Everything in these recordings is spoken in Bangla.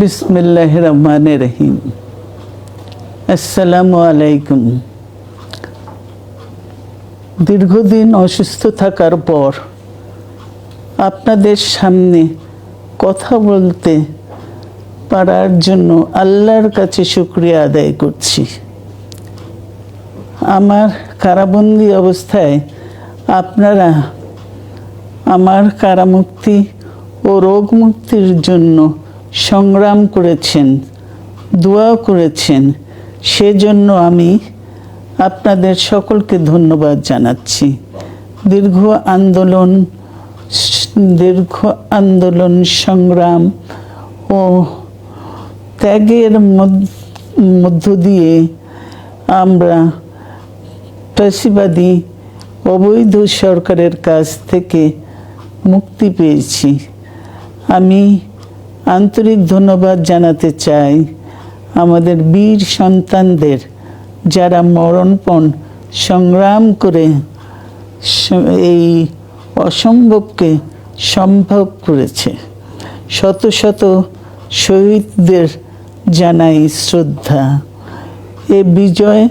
বিসমিল্লাহির রহমানির রহিম। আসসালামু আলাইকুম। দীর্ঘদিন অসুস্থ থাকার পর আপনাদের সামনে কথা বলতে পারার জন্য আল্লাহর কাছে শুকরিয়া আদায় করছি। আমার কারাবন্দী অবস্থায় আপনারা আমার কারামুক্তি ও রোগ মুক্তির জন্য সংগ্রাম করেছেন, দোয়া করেছেন। সেজন্য আমি আপনাদের সকলকে ধন্যবাদ জানাচ্ছি। দীর্ঘ আন্দোলন সংগ্রাম ও ত্যাগের মধ্য দিয়ে আমরা ফ্যাসিবাদী অবৈধ সরকারের কাছ থেকে মুক্তি পেয়েছি। আমি আন্তরিক ধন্যবাদ জানাতে চাই আমাদের বীর সন্তানদের, যারা মরণপণ সংগ্রাম করে এই অসম্ভবকে সম্ভব করেছে। শত শত শহীদদের জানাই শ্রদ্ধা। এ বিজয়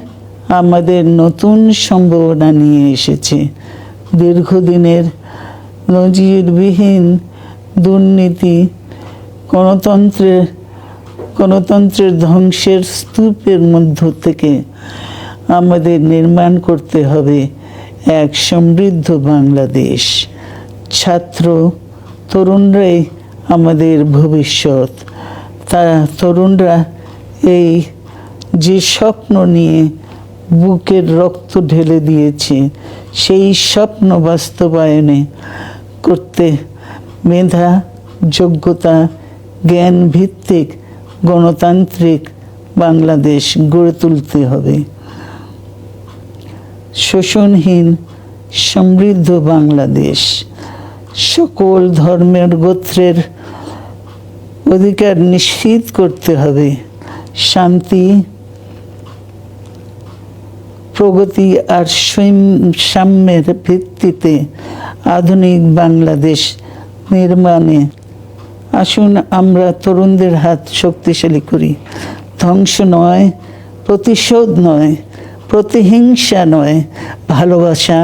আমাদের নতুন সম্ভাবনা নিয়ে এসেছে। দীর্ঘদিনের নজিরবিহীন দুর্নীতি, গণতন্ত্রের ধ্বংসের স্তূপের মধ্য থেকে আমাদের নির্মাণ করতে হবে এক সমৃদ্ধ বাংলাদেশ। ছাত্র তরুণরাই আমাদের ভবিষ্যৎ। তরুণরা এই যে স্বপ্ন নিয়ে বুকের রক্ত ঢেলে দিয়েছে, সেই স্বপ্ন বাস্তবায়নে করতে মেধা, যোগ্যতা, জ্ঞান ভিত্তিক গণতান্ত্রিক বাংলাদেশ গড়ে তুলতে হবে। শোষণহীন সমৃদ্ধ বাংলাদেশ। সকল ধর্মের গোত্রের অধিকার নিশ্চিত করতে হবে। শান্তি, প্রগতি আর সাম্যের ভিত্তিতে আধুনিক বাংলাদেশ নির্মাণে আসুন আমরা তরুণদের হাত শক্তিশালী করি। ধ্বংস নয়, প্রতিশোধ নয়, প্রতিহিংসা নয়, ভালোবাসা,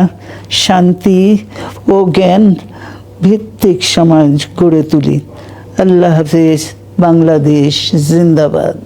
শান্তি ও জ্ঞান ভিত্তিক সমাজ গড়ে তুলি। আল্লাহ হাফেজ। বাংলাদেশ জিন্দাবাদ।